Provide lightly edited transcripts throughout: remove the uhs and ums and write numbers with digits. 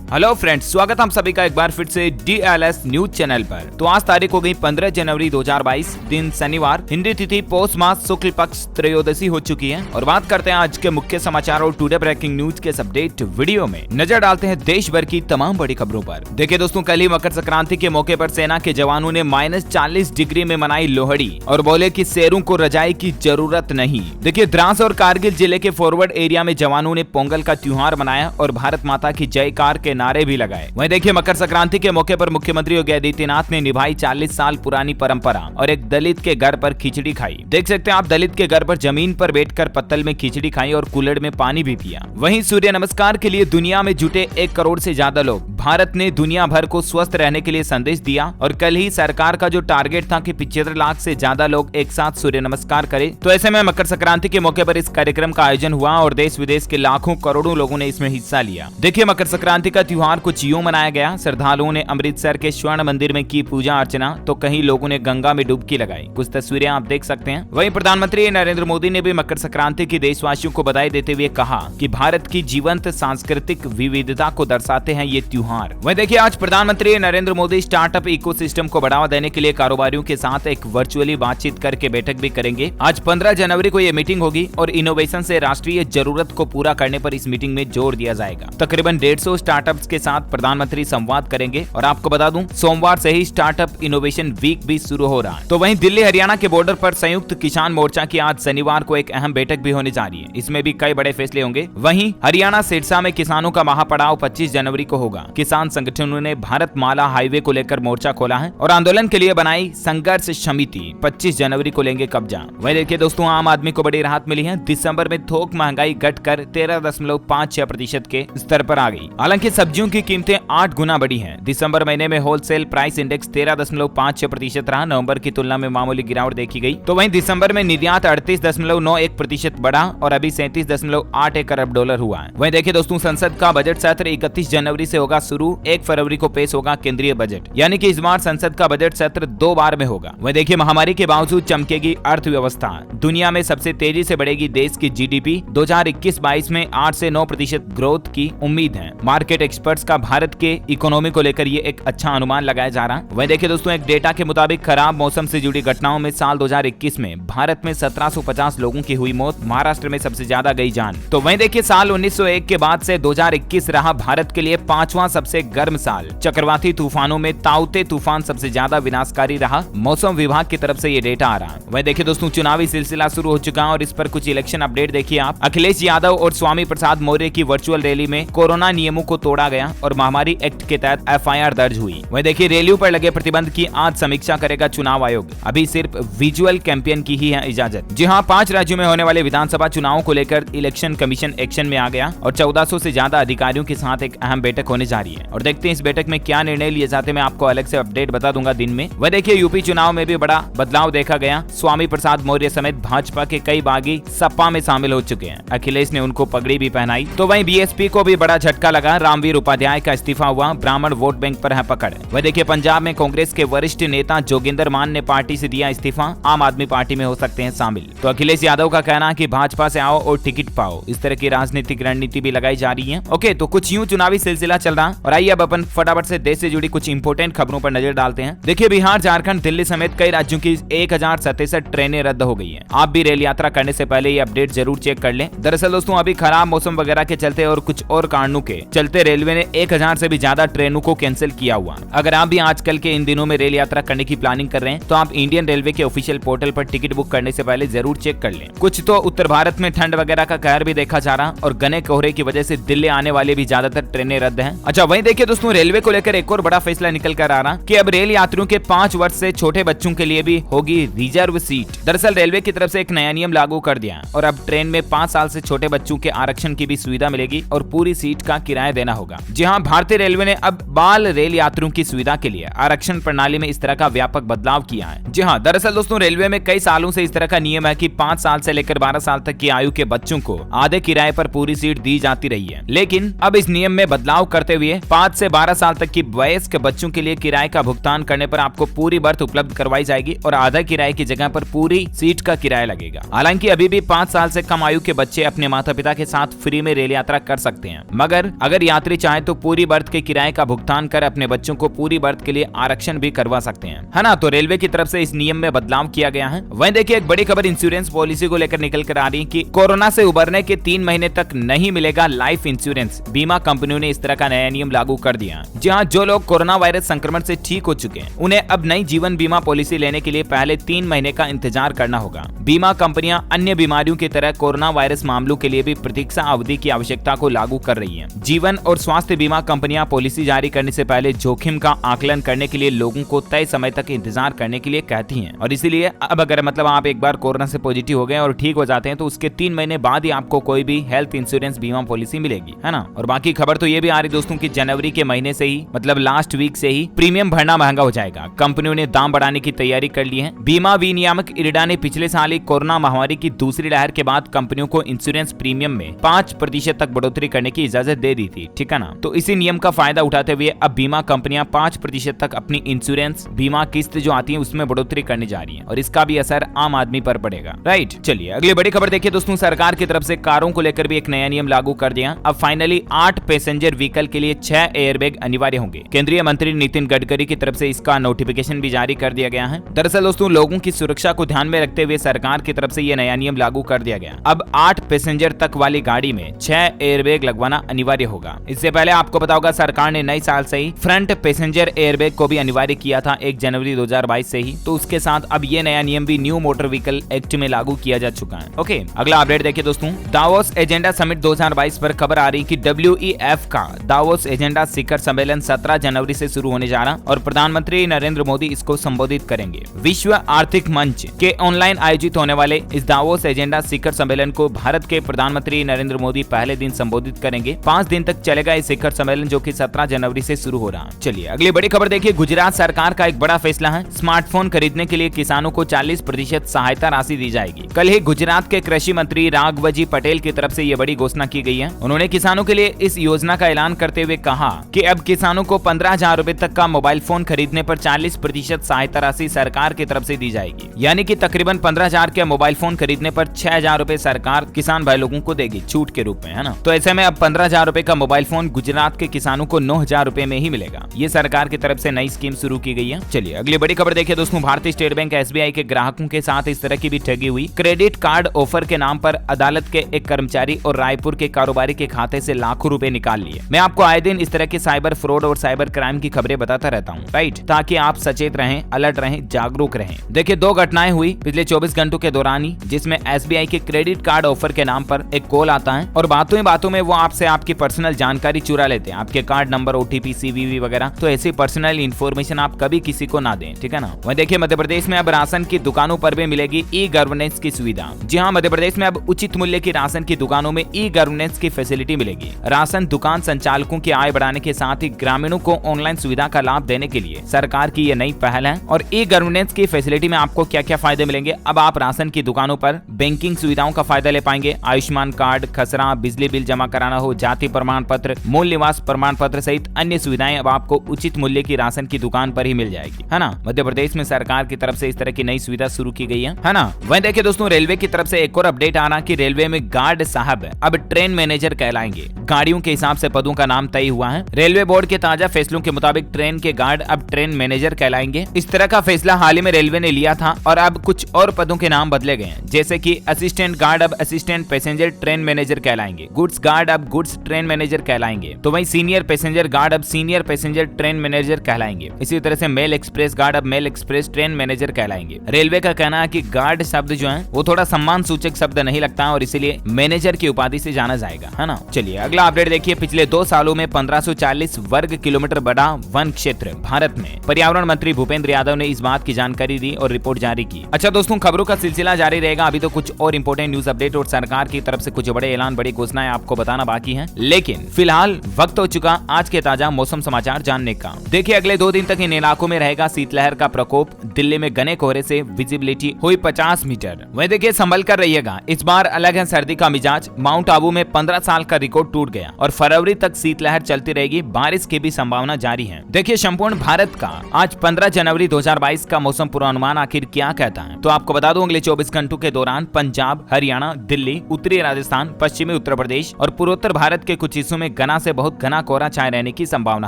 Hello friends, स्वागत हम सभी का एक बार फिर से DLS न्यूज चैनल पर। तो आज तारीख हो गई 15 जनवरी 2022, दिन शनिवार, हिंदी तिथि पौष मास शुक्ल पक्ष त्रयोदशी हो चुकी है। और बात करते हैं आज के मुख्य समाचार और टुडे ब्रेकिंग न्यूज के अपडेट वीडियो में नजर डालते हैं देश भर की तमाम बड़ी खबरों पर। देखिए दोस्तों, कल ही मकर संक्रांति के मौके पर सेना के जवानों ने -40 डिग्री में मनाई लोहड़ी और बोले कि शेरों को रजाई की जरूरत नहीं। देखिए, द्रास और कारगिल जिले के फॉरवर्ड एरिया में जवानों ने पोंगल का त्योहार मनाया और भारत माता की जयकार के नारे भी लगाए। वहीं देखिए, मकर संक्रांति के मौके पर मुख्यमंत्री योगी आदित्यनाथ ने निभाई 40 साल पुरानी परंपरा और एक दलित के घर पर खिचड़ी खाई। देख सकते हैं आप, दलित के घर पर जमीन पर बैठकर पत्तल में खिचड़ी खाई और कुल्हड़ में पानी भी पिया। वहीं सूर्य नमस्कार के लिए दुनिया में जुटे 1 करोड़ से ज्यादा लोग। भारत ने दुनिया भर को स्वस्थ रहने के लिए संदेश दिया और कल ही सरकार का जो टारगेट था कि 75 लाख से ज्यादा लोग एक साथ सूर्य नमस्कार करें, तो ऐसे में मकर संक्रांति के मौके पर इस कार्यक्रम का आयोजन हुआ और देश विदेश के लाखों करोड़ों लोगों ने इसमें हिस्सा लिया। देखिए, मकर संक्रांति का त्योहार कुछ यूं मनाया गया। श्रद्धालुओं ने अमृतसर के स्वर्ण मंदिर में की पूजा अर्चना, तो कहीं लोगों ने गंगा में डुबकी लगाई। कुछ तस्वीरें आप देख सकते हैं। वहीं प्रधानमंत्री नरेंद्र मोदी ने भी मकर संक्रांति की देशवासियों को बधाई देते हुए कहा कि भारत की जीवंत सांस्कृतिक विविधता को दर्शाते हैं ये त्योहार। वहीं देखिए, आज प्रधानमंत्री नरेंद्र मोदी स्टार्टअप इकोसिस्टम को बढ़ावा देने के लिए कारोबारियों के साथ एक वर्चुअली बातचीत करके बैठक भी करेंगे। आज 15 जनवरी को ये मीटिंग होगी और इनोवेशन से राष्ट्रीय जरूरत को पूरा करने पर इस मीटिंग में जोर दिया जाएगा। तकरीबन 150 स्टार्टअप्स के साथ प्रधानमंत्री संवाद करेंगे और आपको बता दूं, सोमवार से ही स्टार्टअप इनोवेशन वीक भी शुरू हो रहा है। तो वहीं दिल्ली हरियाणा के बॉर्डर पर संयुक्त किसान मोर्चा की आज शनिवार को एक अहम बैठक भी होने जा रही है। इसमें भी कई बड़े फैसले होंगे। वहीं हरियाणा सिरसा में किसानों का महापड़ाव 25 जनवरी को होगा। किसान संगठनों ने भारत माला हाईवे को लेकर मोर्चा खोला है और आंदोलन के लिए बनाई संघर्ष समिति 25 जनवरी को लेंगे कब्जा। वहीं देखिए दोस्तों, आम आदमी को बड़ी राहत मिली है। दिसंबर में थोक महंगाई घटकर 13.56% के स्तर पर आ गई। हालांकि सब्जियों की कीमतें 8 गुना बढ़ी हैं। दिसंबर महीने में होलसेल प्राइस इंडेक्स 13.56% रहा। नवंबर की तुलना में मामूली गिरावट देखी गई। तो वहीं दिसंबर में निर्यात 38.91% बढ़ा और अभी 37.81 अरब डॉलर हुआ है। वहीं देखिए दोस्तों, संसद का बजट सत्र 31 जनवरी से होगा शुरू। 1 फरवरी को पेश होगा केंद्रीय बजट, यानी कि इस बार संसद का बजट सत्र 2 बार में होगा। वहीं देखिए, महामारी के बावजूद चमकेगी अर्थव्यवस्था। दुनिया में सबसे तेजी से बढ़ेगी देश की GDP। 2021-22 में 8 से 9% ग्रोथ की उम्मीद है। मार्केट एक्सपर्ट्स का भारत के इकोनॉमी को लेकर ये एक अच्छा अनुमान लगाया जा रहा है। वहीं देखिए दोस्तों, एक डेटा के मुताबिक खराब मौसम से जुड़ी घटनाओं में साल 2021 में भारत में 1750 लोगों की हुई मौत। महाराष्ट्र में सबसे ज्यादा गई जान। तो वहीं देखिए, साल 1901 के बाद से 2021 रहा भारत के लिए 5वां सबसे गर्म साल। चक्रवाती तूफानों में ताउते तूफान सबसे ज्यादा विनाशकारी रहा। मौसम विभाग की तरफ से ये डेटा आ रहा है। वहीं देखिए दोस्तों, चुनावी सिलसिला शुरू हो चुका है और इस पर कुछ इलेक्शन अपडेट देखिए आप। अखिलेश यादव और स्वामी प्रसाद मौर्य की वर्चुअल रैली में कोरोना नियमों को तोड़ा गया और महामारी एक्ट के तहत FIR दर्ज हुई। वहीं देखिए, रैलियों पर लगे प्रतिबंध की आज समीक्षा करेगा चुनाव आयोग। अभी सिर्फ विजुअल कैंपेन की ही है इजाजत। जी हां, 5 राज्यों में होने वाले विधानसभा चुनावों को लेकर इलेक्शन कमीशन एक्शन में आ गया और 1400 से ज्यादा अधिकारियों के साथ एक अहम बैठक होने जा रही है। और देखते हैं इस बैठक में क्या निर्णय लिए जाते हैं। मैं आपको अलग से अपडेट बता दूंगा दिन में। वह देखिए, यूपी चुनाव में भी बड़ा बदलाव देखा गया। स्वामी प्रसाद मौर्य समेत भाजपा के कई बागी सपा में शामिल हो चुके हैं। अखिलेश ने उनको पगड़ी भी पहनाई। तो वहीं BSP को भी बड़ा झटका लगा। रामवीर उपाध्याय का इस्तीफा हुआ। ब्राह्मण वोट बैंक पर है पकड़। वह देखिए, पंजाब में कांग्रेस के वरिष्ठ नेता जोगिंदर मान ने पार्टी से दिया इस्तीफा। आम आदमी पार्टी में हो सकते हैं शामिल। तो अखिलेश यादव का कहना है कि भाजपा से आओ और टिकट पाओ। इस तरह की राजनीतिक रणनीति भी लगाई जा रही है। ओके, तो कुछ यूं चुनावी सिलसिला चल रहा। और आइए अब अपन फटाफट से देश से जुड़ी कुछ इंपोर्टेंट खबरों पर नजर डालते हैं। देखिए, बिहार, झारखंड, दिल्ली समेत कई राज्यों की 1067 ट्रेनें रद्द हो गई हैं। आप भी रेल यात्रा करने से पहले ये अपडेट जरूर चेक कर लें। दरअसल दोस्तों, अभी खराब मौसम वगैरह के चलते और कुछ और कारणों के चलते रेलवे ने 1000 से भी ज्यादा ट्रेनों को कैंसिल किया हुआ। अगर आप भी आजकल के इन दिनों में रेल यात्रा करने की प्लानिंग कर रहे हैं तो आप इंडियन रेलवे के ऑफिशियल पोर्टल पर टिकट बुक करने से पहले जरूर चेक कर लें। कुछ तो उत्तर भारत में ठंड वगैरह का कहर भी देखा जा रहा और घने कोहरे की वजह से दिल्ली आने वाले भी ज्यादातर ट्रेनें रद्द हैं। अच्छा, वहीं देखिए दोस्तों, रेलवे को लेकर एक और बड़ा फैसला निकल कर आ रहा कि अब रेल यात्रियों के 5 वर्ष से छोटे बच्चों के लिए भी होगी रिजर्व सीट। दरअसल रेलवे की तरफ से एक नया नियम लागू कर दिया और अब ट्रेन में 5 साल से छोटे बच्चों के आरक्षण की भी सुविधा मिलेगी और पूरी सीट का किराया देना होगा। जी हां, भारतीय रेलवे ने अब बाल रेल यात्रियों की सुविधा के लिए आरक्षण प्रणाली में इस तरह का व्यापक बदलाव किया है। जी हां, दरअसल दोस्तों, रेलवे में कई सालों से इस तरह का नियम है कि 5 साल से लेकर 12 साल तक की आयु के बच्चों को आधे किराए पर पूरी सीट दी जाती रही है। लेकिन अब इस नियम में बदलाव करते हुए लिए 5 से 12 साल तक की वयस्क बच्चों के लिए किराए का भुगतान करने पर आपको पूरी बर्थ उपलब्ध करवाई जाएगी और आधा किराए की जगह पर पूरी सीट का किराया लगेगा। हालांकि अभी भी 5 साल से कम आयु के बच्चे अपने माता पिता के साथ फ्री में रेल यात्रा कर सकते हैं, मगर अगर यात्री चाहे तो पूरी बर्थ के किराए का भुगतान कर अपने बच्चों को पूरी बर्थ के लिए आरक्षण भी करवा सकते हैं, है ना। तो रेलवे की तरफ से इस नियम में बदलाव किया गया है। वहीं देखिए एक बड़ी खबर इंश्योरेंस पॉलिसी को लेकर निकल कर आ रही है कि कोरोना से उबरने के 3 महीने तक नहीं मिलेगा लाइफ इंश्योरेंस। बीमा कंपनियों ने इस तरह का नया नियम लागू कर दिया। जी हाँ, जो लोग कोरोना वायरस संक्रमण से ठीक हो चुके हैं उन्हें अब नई जीवन बीमा पॉलिसी लेने के लिए पहले 3 महीने का इंतजार करना होगा। बीमा कंपनियां अन्य बीमारियों की तरह कोरोना वायरस मामलों के लिए भी प्रतीक्षा अवधि की आवश्यकता को लागू कर रही हैं। जीवन और स्वास्थ्य बीमा कंपनियां पॉलिसी जारी करने से पहले जोखिम का आकलन करने के लिए लोगों को तय समय तक इंतजार करने के लिए कहती हैं और इसीलिए अब अगर मतलब आप एक बार कोरोना से पॉजिटिव हो गए और ठीक हो जाते हैं तो उसके 3 महीने बाद ही आपको कोई भी हेल्थ इंश्योरेंस बीमा पॉलिसी मिलेगी, है ना। और बाकी खबर तो ये भी आ रही दोस्तों की जनवरी के महीने से ही मतलब लास्ट वीक से ही प्रीमियम भरना महंगा हो जाएगा। कंपनियों ने दाम बढ़ाने की तैयारी कर ली है। बीमा विनियामक इरडा ने पिछले साल ही कोरोना महामारी की दूसरी लहर के बाद कंपनियों को इंश्योरेंस प्रीमियम में 5% तक बढ़ोतरी करने की इजाजत दे दी थी, ठीक है ना। तो इसी नियम का फायदा उठाते हुए अब बीमा कंपनियां 5% तक अपनी इंश्योरेंस बीमा किस्त जो आती है उसमें बढ़ोतरी करने जा रही है और इसका भी असर आम आदमी पर पड़ेगा, राइट। चलिए अगली बड़ी खबर देखिए दोस्तों, सरकार की तरफ से कारों को लेकर भी एक नया नियम लागू कर दिया। अब फाइनली 8 पैसेंजर व्हीकल के लिए 6 एयरबैग अनिवार्य होंगे। केंद्रीय मंत्री नितिन गडकरी की तरफ से इसका नोटिफिकेशन भी जारी कर दिया गया है। दरअसल दोस्तों लोगों की सुरक्षा को ध्यान में रखते हुए सरकार की तरफ से यह नया नियम लागू कर दिया गया। अब 8 पैसेंजर तक वाली गाड़ी में 6 एयरबैग लगवाना अनिवार्य होगा। इससे पहले आपको पता होगा सरकार ने नए साल से ही फ्रंट पैसेंजर एयरबैग को भी अनिवार्य किया था 1 जनवरी 2022 से ही। तो उसके साथ अब ये नया नियम भी न्यू मोटर व्हीकल एक्ट में लागू किया जा चुका है। ओके, अगला अपडेट देखिए दोस्तों, दावोस एजेंडा समिट 2022 पर खबर आ रही कि WEF का दावोस एजेंडा शिखर सम्मेलन 17 जनवरी से शुरू होने जा रहा और प्रधानमंत्री नरेंद्र मोदी इसको संबोधित करेंगे। विश्व आर्थिक मंच के ऑनलाइन आयोजित होने वाले इस दावोस एजेंडा शिखर सम्मेलन को भारत के प्रधानमंत्री नरेंद्र मोदी पहले दिन संबोधित करेंगे। 5 दिन तक चलेगा इस शिखर सम्मेलन जो कि 17 जनवरी से शुरू हो रहा है। चलिए अगली बड़ी खबर देखिए, गुजरात सरकार का एक बड़ा फैसला है। स्मार्टफोन खरीदने के लिए किसानों को 40% सहायता राशि दी जाएगी। कल ही गुजरात के कृषि मंत्री राघवजी पटेल की तरफ से यह बड़ी घोषणा की गई है। उन्होंने किसानों के लिए इस योजना का ऐलान करते हुए कहा कि अब किसानों को 15,000 रुपए तक का मोबाइल फोन खरीदने पर 40% सहायता राशि सरकार की तरफ से दी जाएगी। यानी कि तकरीबन 15,000 के मोबाइल फोन खरीदने पर 6,000 रुपए सरकार किसान भाई लोगों को देगी छूट के रूप में, है ना। तो ऐसे में अब 15,000 रुपए का मोबाइल फोन गुजरात के किसानों को 9,000 रुपए में ही मिलेगा। ये सरकार की तरफ से नई स्कीम शुरू की गई है। चलिए अगली बड़ी खबर देखिए दोस्तों, भारतीय स्टेट बैंक SBI के ग्राहकों के साथ इस तरह की भी ठगी हुई। क्रेडिट कार्ड ऑफर के नाम पर अदालत के एक कर्मचारी और रायपुर के कारोबारी के खाते से लाखों रुपए निकाल लिए। मैं आपको आए दिन इस तरह के साइबर फ्रॉड और साइबर क्राइम की खबरें बताता रहता हूँ, राइट, ताकि आप सचेत रहें, अलर्ट रहें, जागरूक रहें। देखिए 2 घटनाएं हुई पिछले 24 घंटों के दौरान ही, जिसमें SBI के क्रेडिट कार्ड ऑफर के नाम पर एक कॉल आता है और बातों ही बातों में वो आपसे आपकी पर्सनल जानकारी चुरा लेते हैं, आपके कार्ड नंबर, OTP, CVV वगैरह। तो ऐसी पर्सनल इन्फॉर्मेशन आप कभी किसी को ना दें, ठीक है ना। वहीं देखिए मध्य प्रदेश में अब राशन की दुकानों पर भी मिलेगी ई-गवर्नेंस की सुविधा। जी हाँ, मध्य प्रदेश में अब उचित मूल्य की राशन की दुकानों में ई-गवर्नेंस की फैसिलिटी मिलेगी। राशन दुकान संचालकों की आय बढ़ाने के साथ ही ग्रामीणों को ऑनलाइन सुविधा का लाभ देने के लिए सरकार की यह नई पहल है। और ई-गवर्नेंस की फैसिलिटी में आपको क्या क्या फायदे मिलेंगे? अब आप राशन की दुकानों पर बैंकिंग सुविधाओं का फायदा ले पाएंगे। आयुष्मान कार्ड, खसरा, बिजली बिल जमा कराना हो, जाति प्रमाण पत्र, मूल निवास प्रमाण पत्र सहित अन्य सुविधाएं अब आपको उचित मूल्य की राशन की दुकान पर ही मिल जाएगी, है ना। मध्य प्रदेश में सरकार की तरफ से इस तरह की नई सुविधा शुरू की गई है ना। वहीं देखिए दोस्तों, रेलवे की तरफ से एक और अपडेट आ रहा कि रेलवे में गार्ड साहब अब ट्रेन मैनेजर कहलाएंगे। गाड़ियों के हिसाब से पदों का नाम तय हुआ है। रेलवे बोर्ड के ताजा फैसलों के मुताबिक ट्रेन के गार्ड अब ट्रेन मैनेजर कहलाएंगे। इस तरह का फैसला हाल ही में रेलवे ने लिया था और अब कुछ और पदों के नाम बदले गए हैं, जैसे कि असिस्टेंट गार्ड अब असिस्टेंट पैसेंजर ट्रेन मैनेजर कहलाएंगे। गुड्स गार्ड अब गुड्स ट्रेन मैनेजर कहलाएंगे। तो वहीं सीनियर पैसेंजर गार्ड अब सीनियर पैसेंजर ट्रेन मैनेजर कहलाएंगे। इसी तरह से मेल एक्सप्रेस गार्ड अब मेल एक्सप्रेस ट्रेन मैनेजर कहलाएंगे। रेलवे का कहना है कि गार्ड शब्द जो है वो थोड़ा सम्मान सूचक शब्द नहीं लगता है और इसीलिए मैनेजर की उपाधि से जाना जाएगा, है ना। चलिए अगला अपडेट देखिए, पिछले 2 सालों में 1540 वर्ग किलोमीटर बढ़ा वन क्षेत्र भारत में। पर्यावरण मंत्री भूपेंद्र यादव ने इस बात की जानकारी दी और रिपोर्ट जारी की। अच्छा दोस्तों, खबरों का सिलसिला जारी रहेगा। अभी तो कुछ और इंपोर्टेंट न्यूज अपडेट और सरकार की तरफ से कुछ बड़े ऐलान, बड़ी घोषणाएं आपको बताना बाकी है, लेकिन फिलहाल वक्त हो चुका आज के ताजा मौसम समाचार जानने का। देखिए अगले 2 दिन तक इन इलाकों में रहेगा शीतलहर का प्रकोप। दिल्ली में घने कोहरे से विजिबिलिटी हुई 50 मीटर। वहीं देखिए संभल कर रहिएगा, इस बार अलग है सर्दी का मिजाज। माउंट आबू में 15 साल का रिकॉर्ड टूट गया और फरवरी तक शीतलहर चलती रहेगी, बारिश की भी संभावना जारी है। देखिए संपूर्ण भारत का आज 15 जनवरी 2022 का मौसम पूर्वानुमान आखिर क्या कहता है। तो आपको बता दूं अगले 24 घंटों के दौरान पंजाब, हरियाणा, दिल्ली, उत्तरी राजस्थान, पश्चिमी उत्तर प्रदेश और पूर्वोत्तर भारत के कुछ हिस्सों में घना से बहुत घना कोहरा छाए रहने की संभावना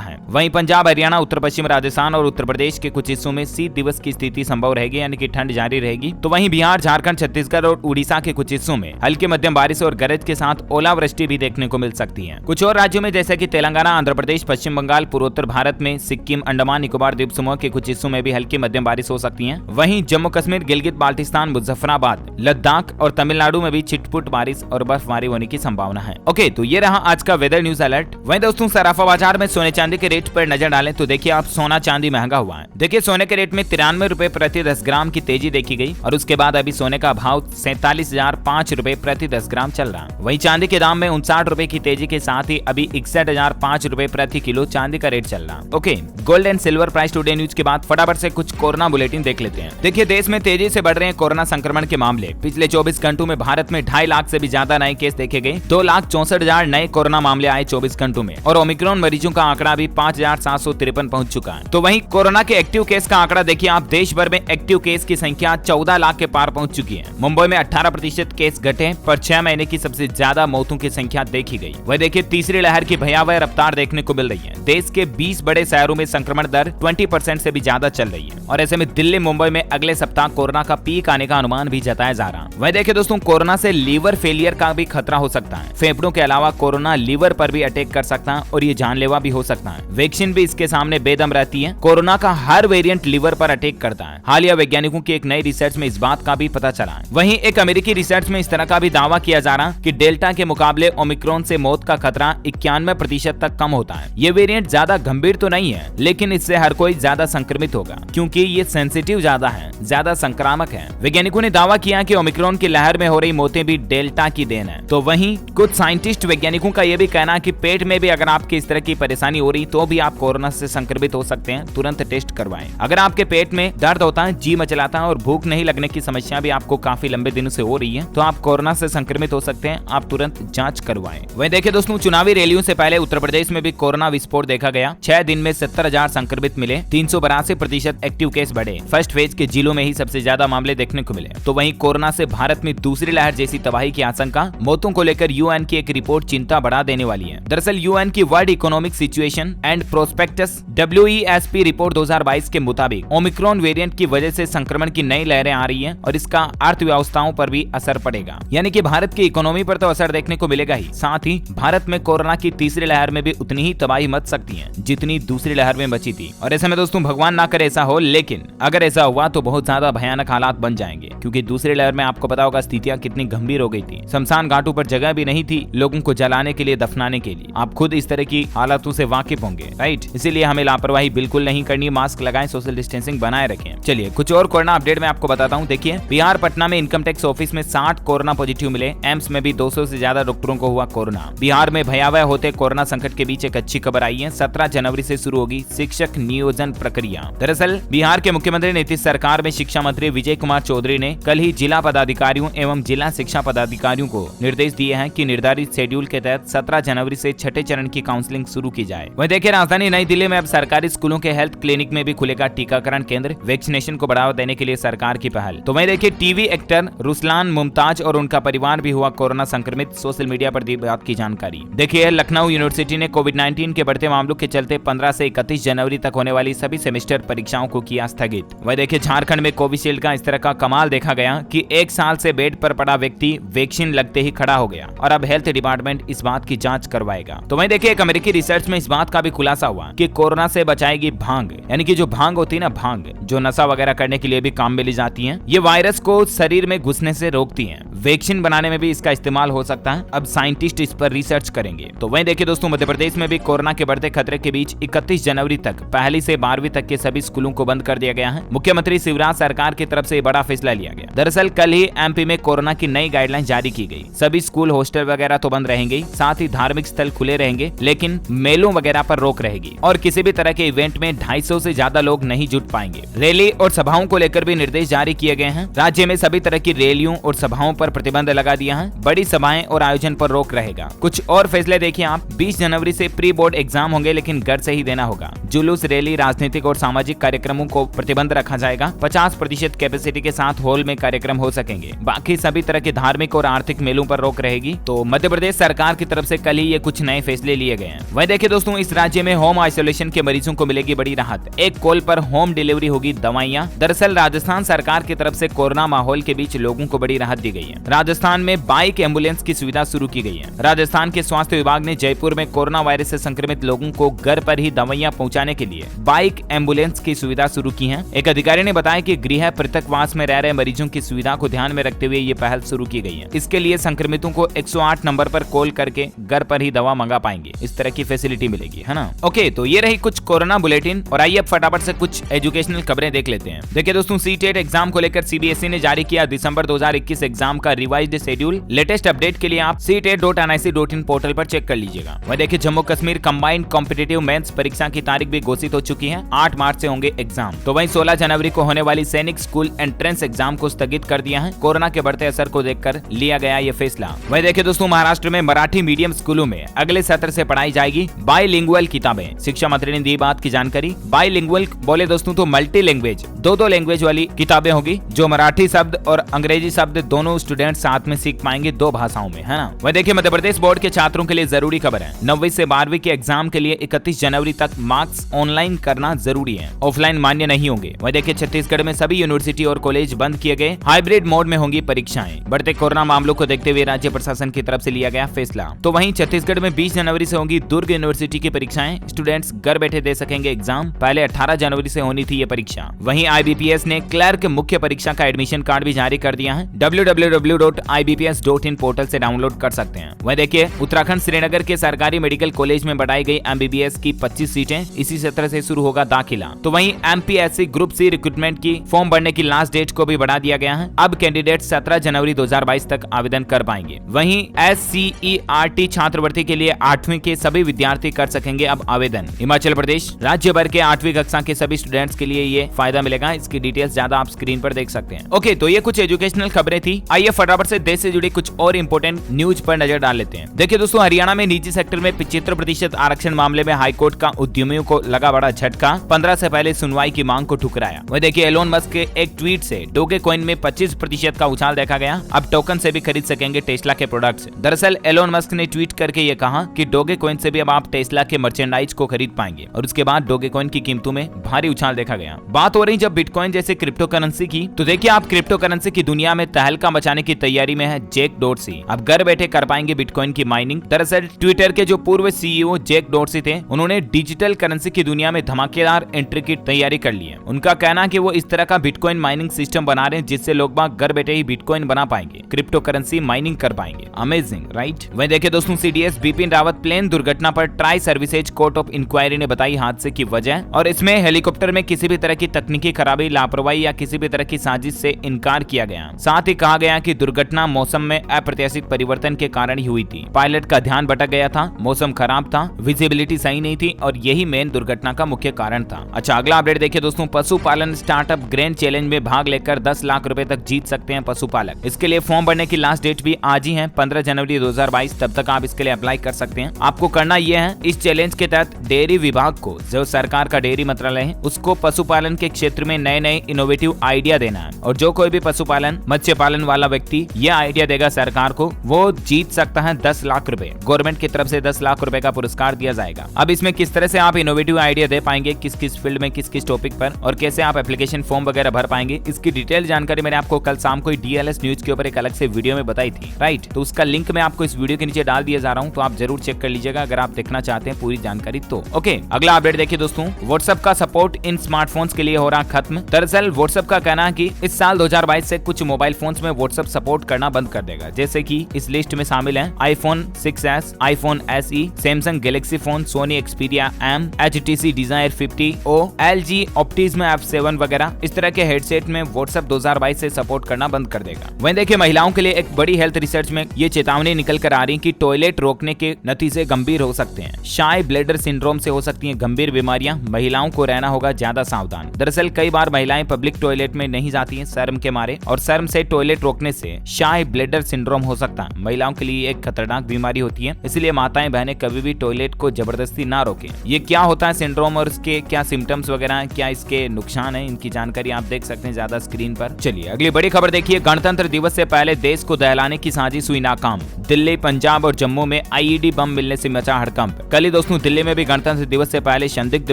है। वहीं पंजाब, हरियाणा, उत्तर पश्चिम राजस्थान और उत्तर प्रदेश के कुछ हिस्सों में शीत दिवस की स्थिति संभव रहेगी, यानी कि ठंड जारी रहेगी। तो वहीं बिहार, झारखंड, छत्तीसगढ़ और उड़ीसा के कुछ हिस्सों में हल्की मध्यम बारिश और गरज के साथ ओलावृष्टि भी देखने को मिल सकती है। कुछ और राज्यों में जैसे कि तेलंगाना, आंध्र प्रदेश, पश्चिम बंगाल, पूर्वोत्तर भारत में सिक्किम, अंडमान निकोबार द्वीप समूह के कुछ हिस्सों में भी हल्की मध्यम बारिश हो सकती है। वहीं जम्मू कश्मीर, गिलगित बाल्टिस्तान, मुजफ्फराबाद, लद्दाख और तमिलनाडु में भी छिटपुट बारिश और बर्फबारी होने की संभावना है। ओके, तो ये रहा आज का वेदर न्यूज अलर्ट। वहीं दोस्तों सराफा बाजार में सोने चांदी के रेट पर नजर डालें तो देखिए आप सोना चांदी महंगा हुआ है। देखिए सोने के रेट में 93 रुपए प्रति 10 ग्राम की तेजी देखी गई और उसके बाद अभी सोने का भाव 47,005 रुपए प्रति 10 ग्राम चल रहा है। वहीं चांदी के दाम में 59 रुपए की तेजी के साथ ही अभी 61,005 रुपए प्रति किलो चांदी का रेट चल रहा है। Okay, gold and silver price today news के बाद फटाफट से कुछ कोरोना बुलेटिन देख लेते हैं। देखिए देश में तेजी से बढ़ रहे हैं कोरोना संक्रमण के मामले। पिछले 24 घंटों में भारत में 2.5 लाख से भी ज्यादा नए केस देखे गए। 2,64,000 नए कोरोना मामले आए 24 घंटों में और ओमिक्रॉन मरीजों का आंकड़ा भी 5,753 पहुंच चुका है। तो वहीं कोरोना के एक्टिव केस का आंकड़ा देखिए आप, देश भर में एक्टिव केस की संख्या 14 लाख के पार पहुंच चुकी है। मुंबई में 18% केस घटे पर 6 महीने की सबसे ज्यादा मौतों की संख्या देखी गई। वह देखिए तीसरी लहर की भयावह रफ्तार देखने को मिल रही है। देश के 20 बड़े शहरों में संक्रमण दर 20% से भी ज्यादा चल रही है और ऐसे में दिल्ली, मुंबई में अगले सप्ताह कोरोना का पीक आने का अनुमान भी जताया जा रहा है। वह देखिए दोस्तों कोरोना से लीवर फेलियर का भी खतरा हो सकता है। फेफड़ों के अलावा कोरोना लीवर पर भी अटैक कर सकता है और ये जानलेवा भी हो सकता है। वैक्सीन भी इसके सामने बेदम रहती है। कोरोना का हर वेरिएंट लीवर पर अटैक करता है। हालिया वैज्ञानिकों की एक नई रिसर्च में इस बात का भी पता चला है। वहीं एक अमेरिकी रिसर्च में इस तरह का भी दावा किया जा रहा है कि डेल्टा के मुकाबले ओमिक्रॉन से मौत का खतरा 91% तक कम होता है। ये वेरिएंट ज्यादा गंभीर तो नहीं है, लेकिन इससे हर कोई ज्यादा संक्रमित होगा क्योंकि ये सेंसिटिव ज्यादा है, ज्यादा संक्रामक है। वैज्ञानिकों ने दावा किया कि ओमिक्रॉन की लहर में हो रही मौतें भी डेल्टा की देन है। तो वहीं कुछ साइंटिस्ट वैज्ञानिकों का यह भी कहना है कि पेट में भी अगर आपकी इस तरह की परेशानी हो रही तो भी आप कोरोना से संक्रमित हो सकते हैं। तुरंत टेस्ट करवाएं। अगर आपके पेट में दर्द होता है, जी मचलाता है और भूख नहीं लगने की समस्या भी आपको काफी लंबे दिनों से हो रही है तो आप कोरोना से संक्रमित हो सकते हैं। आप तुरंत जांच करवाएं। वहीं देखिए दोस्तों चुनावी रैलियों से पहले उत्तर प्रदेश में भी कोरोना विस्फोट देखा गया। 6 दिन में 70,000 संक्रमित मिले, 382% एक्टिव केस बढ़े। फर्स्ट फेज के जिलों में ही सबसे ज्यादा मामले देखने को मिले। तो वहीं कोरोना से भारत में दूसरी लहर जैसी तबाही की आशंका, मौतों को लेकर यूएन की एक रिपोर्ट चिंता बढ़ा देने वाली है। दरअसल यूएन की world economic situation and prospectus WESP report 2022 के मुताबिक ओमिक्रॉन वेरिएंट की वजह से संक्रमण की नई लहरें आ रही हैं और इसका अर्थव्यवस्थाओं पर भी असर पड़ेगा। यानी कि भारत की इकोनॉमी पर तो असर देखने को मिलेगा ही, साथ ही भारत में कोरोना की तीसरी लहर में भी उतनी ही तबाही मच सकती है जितनी दूसरी लहर में मची थी। और ऐसे में दोस्तों भगवान ना करे ऐसा हो, लेकिन अगर ऐसा हुआ तो बहुत ज्यादा भयानक हालात बन जाएंगे क्योंकि दूसरी लहर में आपको पता होगा स्थितियां कितनी गंभीर हो गई थी। शमशान घाटों पर जगह भी नहीं थी लोगों को जलाने के लिए, दफनाने के लिए। आप खुद इस तरह की हालातों से वाकिफ होंगे, राइट? इसीलिए हमें लापरवाही बिल्कुल नहीं करनी। मास्क लगाएं, सोशल डिस्टेंसिंग बनाए रखें। चलिए कुछ और कोरोना अपडेट में आपको बताता हूँ। देखिए बिहार पटना में इनकम टैक्स ऑफिस में 60 कोरोना पॉजिटिव मिले। एम्स में भी 200 से ज्यादा डॉक्टरों को हुआ कोरोना। बिहार में भयावह होते कोरोना संकट के बीच एक अच्छी खबर आई है। 17 जनवरी से शुरू होगी शिक्षक नियोजन प्रक्रिया। दरअसल बिहार के मुख्यमंत्री नीतीश सरकार में शिक्षा मंत्री विजय कुमार चौधरी ने कल ही जिला पदाधिकारियों एवं जिला शिक्षा पदाधिकारियों को निर्देश दिए हैं कि निर्धारित शेड्यूल के तहत 17 जनवरी से छठे चरण की काउंसलिंग शुरू की जाए। वहीं देखिए राजधानी नई दिल्ली में अब सरकारी स्कूलों के हेल्थ क्लिनिक में भी खुलेगा टीकाकरण केंद्र। वैक्सीनेशन को बढ़ावा देने के लिए सरकार की पहल। तो वहीं देखिए टीवी एक्टर रुसलान मुमताज और उनका परिवार भी हुआ कोरोना संक्रमित। सोशल मीडिया पर दी बात की जानकारी। देखिए लखनऊ यूनिवर्सिटी ने कोविड-19 के बढ़ते मामलों के चलते 15 से 31 जनवरी तक होने वाली सभी सेमेस्टर परीक्षाओं को किया स्थगित। वहीं देखिए झारखंड में कोविशील्ड का इस तरह का कमाल देखा गया कि 1 साल से बेड पर पड़ा व्यक्ति वैक्सीन लगते ही खड़ा हो गया और अब हेल्थ डिपार्टमेंट इस बात की जांच करवाएगा। तो वहीं देखिए एक अमेरिकी रिसर्च में इस बात का भी खुलासा हुआ कि कोरोना से बचाएगी भांग, यानी कि जो भांग होती है ना, भांग जो नशा वगैरह करने के लिए भी काम में ली जाती है, ये वायरस को शरीर में घुसने से रोकती है। वैक्सीन बनाने में भी इसका इस्तेमाल हो सकता है। अब साइंटिस्ट इस पर रिसर्च करेंगे। तो वहीं देखिए दोस्तों मध्य प्रदेश में भी कोरोना के बढ़ते खतरे के बीच 31 जनवरी तक पहली से 12वीं तक के सभी स्कूलों को बंद कर दिया गया है। मुख्यमंत्री शिवराज सरकार की तरफ से बड़ा फैसला लिया गया। दरअसल कल ही एमपी में कोरोना की नई गाइडलाइन जारी की गई। सभी स्कूल, हॉस्टल वगैरह तो बंद रहेंगे, साथ ही धार्मिक स्थल खुले रहेंगे, लेकिन मेलों वगैरह पर रोक रहेगी और किसी भी तरह के इवेंट में 250 से ज्यादा लोग नहीं जुट पाएंगे। रैली और सभाओं को लेकर भी निर्देश जारी किए गए हैं। राज्य में सभी तरह की रैलियों और सभाओं पर प्रतिबंध लगा दिया है। बड़ी सभाएं और आयोजन पर रोक रहेगा। कुछ और फैसले देखिए आप। 20 जनवरी से प्री बोर्ड एग्जाम होंगे, लेकिन घर से ही देना होगा। जुलूस, रैली, राजनीतिक और सामाजिक कार्यक्रमों को प्रतिबंध रखा जाएगा। 50% कैपेसिटी के साथ हॉल में कार्यक्रम हो सकेंगे। बाकी सभी तरह के धार्मिक और आर्थिक मेलों पर रोक रहेगी। तो मध्य प्रदेश सरकार की तरफ से कल ही ये कुछ नए फैसले लिए गए हैं। वहीं देखिए दोस्तों, इस राज्य में होम आइसोलेशन के मरीजों को मिलेगी बड़ी राहत। एक कॉल पर होम डिलीवरी होगी दवाइयां। दरअसल राजस्थान सरकार की तरफ से कोरोना माहौल के बीच लोगों को बड़ी राहत दी गई है। राजस्थान में बाइक एम्बुलेंस की सुविधा शुरू की गई है। राजस्थान के स्वास्थ्य विभाग ने जयपुर में कोरोना वायरस से संक्रमित लोगों को घर पर ही दवाइयां पहुंचाने के लिए बाइक एम्बुलेंस की सुविधा शुरू की है। एक अधिकारी ने बताया कि गृह पृथकवास में रह रहे मरीजों की सुविधा को ध्यान में रखते हुए ये पहल शुरू की गई है। इसके लिए संक्रमितों को 108 नंबर पर कॉल करके घर पर ही दवा मंगा पाएंगे। इस तरह की फैसिलिटी मिलेगी, है ना। ओके, तो ये रही कुछ कोरोना बुलेटिन और आइए अब फटाफट से कुछ एजुकेशनल खबरें देख लेते हैं। देखिए दोस्तों, सीटेट एग्जाम को लेकर सीबीएसई ने जारी किया दिसंबर 2021 एग्जाम का रिवाइज्ड शेड्यूल। लेटेस्ट अपडेट के लिए आप CTET.nic.in पोर्टल पर चेक कर लीजिएगा। वह देखिए, Jammu Kashmir combined competitive mains परीक्षा की तारीख भी घोषित हो चुकी है। 8 मार्च से होंगे एग्जाम। तो वहीं 16 जनवरी को होने वाली सैनिक स्कूल एंट्रेंस एग्जाम को स्थगित कर दिया है। कोरोना के बढ़ते असर को देखकर लिया गया ये फैसला। वह देखिए दोस्तों, महाराष्ट्र में मराठी मीडियम स्कूलों में अगले सत्र से पढ़ाई जाएगी बाइलिंगुअल किताबें। शिक्षा मंत्री ने दी बात की जानकारी। बाइलिंगुअल बोले दोस्तों तो मल्टी लैंग्वेज, दो लैंग्वेज वाली किताबें होगी, जो मराठी शब्द और अंग्रेजी शब्द दोनों स्टूडेंट साथ में सीख पाएंगे 2 भाषाओं में, है ना। वह देखिए, मध्य प्रदेश बोर्ड के छात्रों के लिए जरूरी खबर है। 9वीं से 12वीं के एग्जाम के लिए 31 जनवरी तक मार्क्स ऑनलाइन करना जरूरी है, ऑफलाइन मान्य नहीं होंगे। वह देखिए, छत्तीसगढ़ में सभी यूनिवर्सिटी और कॉलेज बंद किए गए। हाइब्रिड मोड में होंगी परीक्षाएं। बढ़ते कोरोना मामलों को देखते हुए राज्य प्रशासन की तरफ से लिया गया फैसला। तो वहीं छत्तीसगढ़ में 20 जनवरी से होंगी दुर्ग यूनिवर्सिटी की परीक्षाएं। स्टूडेंट्स घर बैठे दे सकेंगे एग्जाम। पहले 18 जनवरी से होनी थी ये परीक्षा। वहीं IBPS ने क्लर्क मुख्य परीक्षा का एडमिशन कार्ड भी जारी कर दिया है। www.ibps.in पोर्टल से डाउनलोड कर सकते हैं। वह देखिए, उत्तराखंड श्रीनगर के सरकारी मेडिकल कॉलेज में बढ़ाई गई MBBS की 25 सीटें। इसी सत्र से शुरू होगा दाखिला। तो वहीं MPSC ग्रुप C रिक्रूटमेंट की फॉर्म भरने की लास्ट डेट को भी बढ़ा दिया गया है। अब कैंडिडेट 17 जनवरी 2022 तक आवेदन कर पाएंगे। वहीं SCERT छात्रवृत्ति के लिए 8वीं के सभी विद्यार्थी कर सकेंगे अब आवेदन। हिमाचल प्रदेश राज्य भर के 8वीं कक्षा के सभी स्टूडेंट्स के लिए ये फायदा मिलेगा। इसकी डिटेल्स ज्यादा आप स्क्रीन पर देख सकते हैं। ओके, तो ये कुछ एजुकेशनल खबरें थी। आइए फटाफट से देश से जुड़ी कुछ और इंपोर्टेंट न्यूज पर नजर डाल लेते हैं। देखिए दोस्तों, हरियाणा में निजी सेक्टर में 75% आरक्षण मामले में हाईकोर्ट का उद्यमियों को लगा बड़ा झटका। 15 से पहले सुनवाई की मांग को ठुकराया। वह देखिए, एलोन मस्क के एक ट्वीट से डोगे कॉइन में 25% का उछाल देखा गया। अब टोकन से भी खरीद सकेंगे टेस्ला के प्रोडक्ट्स। दरअसल एलोन मस्क ने ट्वीट करके ये कहा कि डोगे कॉइन से भी अब आप टेस्ला के मर्चेंडाइज को खरीद पाएंगे। और उसके बाद डोगे कॉइन की कीमतों में भारी उछाल देखा गया। बात हो रही जब बिटकॉइन जैसे क्रिप्टो करेंसी की, तो देखिए आप क्रिप्टो करेंसी की दुनिया में तहलका मचाने की तैयारी में है जैक डोर्सी। अब घर बैठे कर पाएंगे बिटकॉइन की माइनिंग। दरअसल ट्विटर के जो पूर्व CEO जैक डोर्सी थे, उन्होंने डिजिटल करेंसी की दुनिया में धमाकेदार एंट्री की तैयारी कर ली है। उनका कहना है कि वो इस तरह का बिटकॉइन माइनिंग सिस्टम बना रहे हैं जिससे लोग बाग घर बैठे ही बिटकॉइन बना पाएंगे, क्रिप्टो करेंसी माइनिंग कर पाएंगे। Amazing, right. वहीं देखिए दोस्तों, CDS बिपिन रावत प्लेन दुर्घटना पर tri services court of inquiry ने बताई हादसे की वजह। और इसमें हेलीकॉप्टर में किसी भी तरह की तकनीकी खराबी, लापरवाही या किसी भी तरह की साजिश से इनकार किया गया। साथ ही कहा गया कि दुर्घटना मौसम में अप्रत्याशित परिवर्तन के कारण ही हुई थी। पायलट का ध्यान भटक गया था, मौसम खराब था, विजिबिलिटी सही नहीं थी और यही मेन दुर्घटना का मुख्य कारण था। अच्छा, अगला अपडेट देखिए दोस्तों, पशुपालन स्टार्टअप ग्रैंड चैलेंज में भाग लेकर 10 लाख रुपए तक जीत सकते हैं पशुपालक। इसके लिए फॉर्म भरने की लास्ट डेट भी आज ही है, 15 जनवरी 2022। तब तक आप इसके लिए अप्लाई कर सकते हैं। आपको करना यह है, इस चैलेंज के तहत डेयरी विभाग को, जो सरकार का डेयरी मंत्रालय है, उसको पशुपालन के क्षेत्र में नए इनोवेटिव आइडिया देना है। और जो कोई भी पशुपालन मत्स्य पालन वाला व्यक्ति यह आइडिया देगा सरकार को, वो जीत सकता है 10 लाख रुपए। गवर्नमेंट की तरफ से 10 लाख रुपए का पुरस्कार दिया जाएगा। अब इसमें किस तरह से आप इनोवेटिव आइडिया दे पाएंगे, किस किस फील्ड में, किस किस टॉपिक पर, और कैसे आप एप्लीकेशन फॉर्म वगैरह भर पाएंगे, इसकी डिटेल जानकारी मैंने आपको कल शाम को DLS न्यूज के ऊपर एक अलग से वीडियो में बताई थी, राइट। तो उसका लिंक मैं आपको इस वीडियो के नीचे डाल दिया जा रहा हूँ, तो आप जरूर चेक कर लीजिएगा अगर आप देखना चाहते हैं पूरी जानकारी तो। ओके, अगला अपडेट देखिए दोस्तों, व्हाट्सएप का सपोर्ट इन स्मार्टफोन्स के लिए हो रहा खत्म। दरअसल व्हाट्सएप का कहना है कि इस साल 2022 से कुछ मोबाइल फोन्स में व्हाट्सएप सपोर्ट करना बंद कर देगा। जैसे कि इस लिस्ट में शामिल हैं iPhone 6s, iPhone SE, Samsung Galaxy phone, Sony Xperia M, HTC Desire 50O, LG Optisme F7 वगैरह। इस तरह के हेडसेट में व्हाट्सएप 2022 से सपोर्ट करना बंद कर देगा। वहीं देखिए, महिलाओं के लिए एक बड़ी हेल्थ रिसर्च में ये चेतावनी निकल कर आ रही है कि टॉयलेट रोकने के नतीजे गंभीर हो सकते हैं। शाय ब्लैडर सिंड्रोम से हो सकती हैं गंभीर बीमारियां। महिलाओं को रहना होगा ज्यादा सावधान। दरअसल कई बार महिलाएं पब्लिक टॉयलेट में नहीं जाती हैं शर्म के मारे, और शर्म से टॉयलेट रोकने से शाय ब्लैडर सिंड्रोम हो सकता है। महिलाओं के लिए एक खतरनाक बीमारी होती है, इसलिए माताएं माताएं बहनें कभी भी टॉयलेट को जबरदस्ती ना रोकें। ये क्या होता है सिंड्रोम और इसके क्या सिम्टम्स वगैरह हैं, क्या इसके नुकसान है, इनकी जानकारी आप देख सकते हैं ज्यादा स्क्रीन पर। चलिए अगली बड़ी खबर देखिए। गणतंत्र दिवस से पहले देश को दहलाने की साजिश हुई नाकाम। दिल्ली, पंजाब और जम्मू में आईईडी बम मिलने से मचा हड़कंप। कल ही दोस्तों दिल्ली में भी गणतंत्र दिवस से पहले संदिग्ध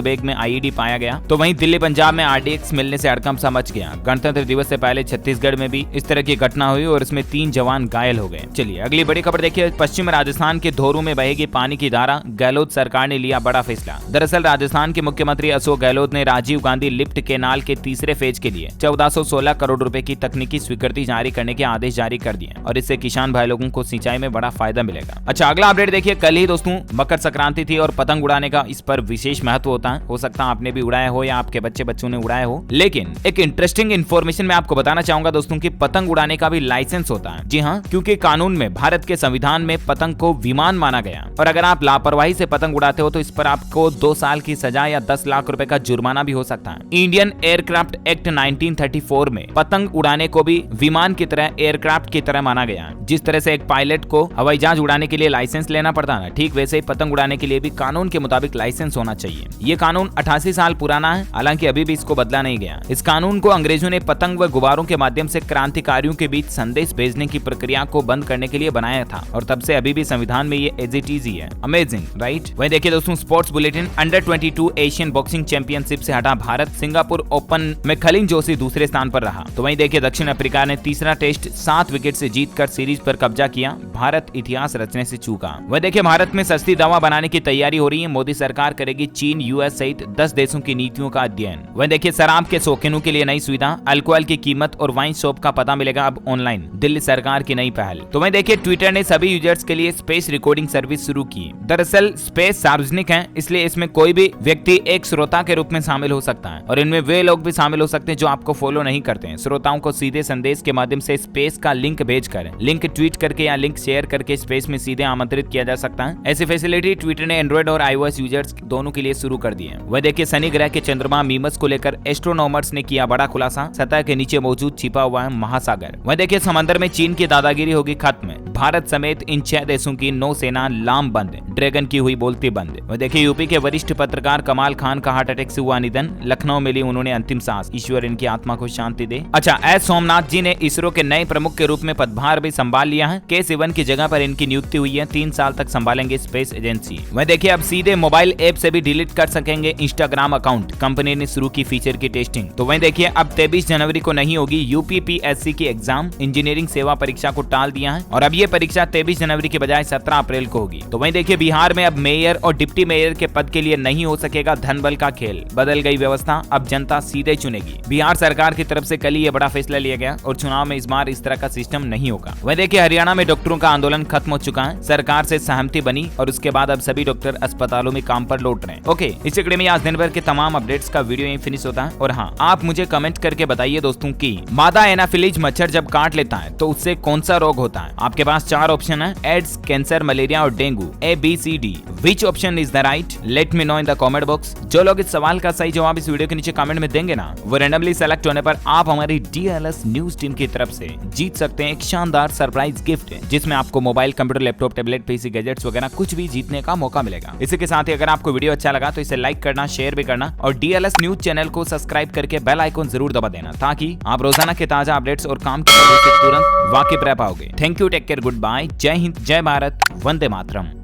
बैग में आईईडी पाया गया, तो वहीं दिल्ली पंजाब में आरडीएक्स मिलने से हड़कंप सा मच गया। गणतंत्र दिवस से पहले छत्तीसगढ़ में भी इस तरह की घटना हुई और इसमें 3 जवान घायल हो गए। चलिए अगली बड़ी खबर देखिए। पश्चिम राजस्थान के धोरू में बहेगी पानी की धारा, गहलोत सरकार ने लिया बड़ा फैसला। दरअसल राजस्थान के मुख्यमंत्री अशोक गहलोत ने राजीव गांधी लिफ्ट केनाल के तीसरे फेज के लिए 1416 करोड़ रुपए की तकनीकी स्वीकृति जारी करने के आदेश जारी कर दिए और इससे किसान भाई लोगों को सिंचाई में बड़ा फायदा मिलेगा। अच्छा अगला अपडेट देखिए। कल ही दोस्तों मकर संक्रांति थी और पतंग उड़ाने का इस पर विशेष महत्व होता है। हो सकता है आपने भी उड़ाया हो या आपके बच्चों ने उड़ाया हो, लेकिन एक इंटरेस्टिंग इन्फॉर्मेशन मैं आपको बताना चाहूंगा दोस्तों कि पतंग उड़ाने का भी लाइसेंस होता है। जी हाँ, क्योंकि कानून में, भारत के संविधान में पतंग को विमान माना गया और अगर आप लापरवाही से पतंग उड़ाते हो तो इस पर आपको 2 साल की सजा या 10 लाख रुपए का जुर्माना भी हो सकता है। इंडियन एयरक्राफ्ट एक्ट 1934 में पतंग उड़ाने को भी विमान की तरह, एयरक्राफ्ट की तरह माना गया है। जिस तरह से एक पायलट को हवाई जहाज उड़ाने के लिए लाइसेंस लेना पड़ता है, ठीक वैसे ही पतंग उड़ाने के लिए भी कानून के मुताबिक लाइसेंस होना चाहिए। ये कानून 88 साल पुराना है, हालांकि अभी भी इसको बदला नहीं गया। इस कानून को अंग्रेजों ने पतंग व गुब्बारों के माध्यम से क्रांतिकारियों के बीच संदेश भेजने की प्रक्रिया को बंद करने के लिए बनाया था और तब से अभी भी संविधान में ये एज इट इज ही है। Amazing right. वहीं देखिए दोस्तों sports bulletin. Under 22 Asian boxing championship से हटा भारत। सिंगापुर ओपन में खलील जोशी दूसरे स्थान पर रहा। तो वहीं देखिए दक्षिण अफ्रीका ने तीसरा टेस्ट 7 विकेट से जीतकर सीरीज पर कब्जा किया। भारत इतिहास रचने से चूका। वह देखिए भारत में सस्ती दवा बनाने की तैयारी हो रही है। मोदी सरकार करेगी चीन, यूएस सहित 10 देशों की नीतियों का अध्ययन। वह देखिए शराब के शौकीनों के लिए नई सुविधा, अल्कोहल की कीमत और वाइन शॉप का पता मिलेगा अब ऑनलाइन। दिल्ली सरकार की नई पहल। तो वहीं देखिए ट्विटर ने सभी यूजर्स के लिए स्पेस रिकॉर्डिंग सर्विस शुरू की। दरअसल स्पेस सार्वजनिक है, इसलिए इसमें कोई भी व्यक्ति एक श्रोता के रूप में शामिल हो सकता है और इनमें वे लोग भी शामिल हो सकते हैं जो आपको फॉलो नहीं करते हैं। श्रोताओं को सीधे संदेश के माध्यम से स्पेस का लिंक भेजकर, लिंक ट्वीट करके या लिंक शेयर करके स्पेस में सीधे आमंत्रित किया जा सकता है। ऐसी फैसिलिटी ट्विटर ने एंड्रॉइड और iOS यूजर्स दोनों के लिए शुरू कर दी है। वह देखिए शनि ग्रह के चंद्रमा मीमस को लेकर एस्ट्रोनॉमर्स ने किया बड़ा खुलासा। सतह के नीचे मौजूद छिपा हुआ है महासागर। वह देखिए समंदर में चीन की दादागिरी होगी खत्म। भारत समेत इन 6 देशों की नौसेना लामबंद, ड्रैगन की हुई बोलती बंद। वह देखिए यूपी के वरिष्ठ पत्रकार कमाल खान का हार्ट अटैक से हुआ निधन। लखनऊ में ली उन्होंने अंतिम सांस। ईश्वर इनकी आत्मा को शांति दे। अच्छा एस सोमनाथ जी ने इसरो के नए प्रमुख के रूप में पदभार भी संभाल लिया है। के सिवन की जगह पर इनकी नियुक्ति हुई है। 3 साल तक संभालेंगे स्पेस एजेंसी। वह देखिए अब सीधे मोबाइल ऐप से भी डिलीट कर सकेंगे इंस्टाग्राम अकाउंट। कंपनी ने शुरू की फीचर की टेस्टिंग। तो वहीं देखिए अब 23 जनवरी को नहीं होगी यूपीपीएससी की एग्जाम। इंजीनियरिंग सेवा परीक्षा को टाल दिया है और अब ये परीक्षा 23 जनवरी के बजाय 17 अप्रैल को होगी। तो वहीं देखिए बिहार में अब मेयर और डिप्टी मेयर के पद के लिए नहीं हो सकेगा धन बल का खेल। बदल गई व्यवस्था, अब जनता सीधे चुनेगी। बिहार सरकार की तरफ से कल ही ये बड़ा फैसला लिया गया और चुनाव में इस बार इस तरह का सिस्टम नहीं होगा। वहीं देखिए हरियाणा में डॉक्टरों का आंदोलन खत्म हो चुका है। सरकार से सहमति बनी और उसके बाद अब सभी डॉक्टर अस्पतालों में काम पर लौट रहे हैं। ओके, इस कड़ी में आज दिन भर के तमाम अपडेट्स का वीडियो यहीं फिनिश होता है। और हाँ, आप मुझे कमेंट करके बताइए दोस्तों कि मादा एनाफिलीज मच्छर जब काट लेता है तो उससे कौन सा रोग होता है। आपके पास 4 ऑप्शन है, एड्स, कैंसर, मलेरिया और dengue. ABCD, which option is the right? Let me know in the comment box. जो लोग इस सवाल का सही जवाब इस वीडियो के नीचे कमेंट में देंगे ना, वो रैंडमली सेलेक्ट होने पर आप हमारी DLS न्यूज टीम की तरफ से जीत सकते हैं एक शानदार सरप्राइज गिफ्ट, जिसमें आपको mobile, computer, laptop, tablet, PC gadgets वगैरह कुछ भी जीतने का मौका मिलेगा। इसी के साथ ही अगर आपको वीडियो अच्छा लगा तो इसे लाइक करना, शेयर भी करना और DLS न्यूज चैनल को सब्सक्राइब करके बेल आइकन जरूर दबा देना, ताकि आप रोजाना के ताजा अपडेट्स और काम की खबरों से तुरंत वाकिफ रह पाओगे। Thank you, take care, good bye, जय हिंद, जय भारत, वंदे मातरम।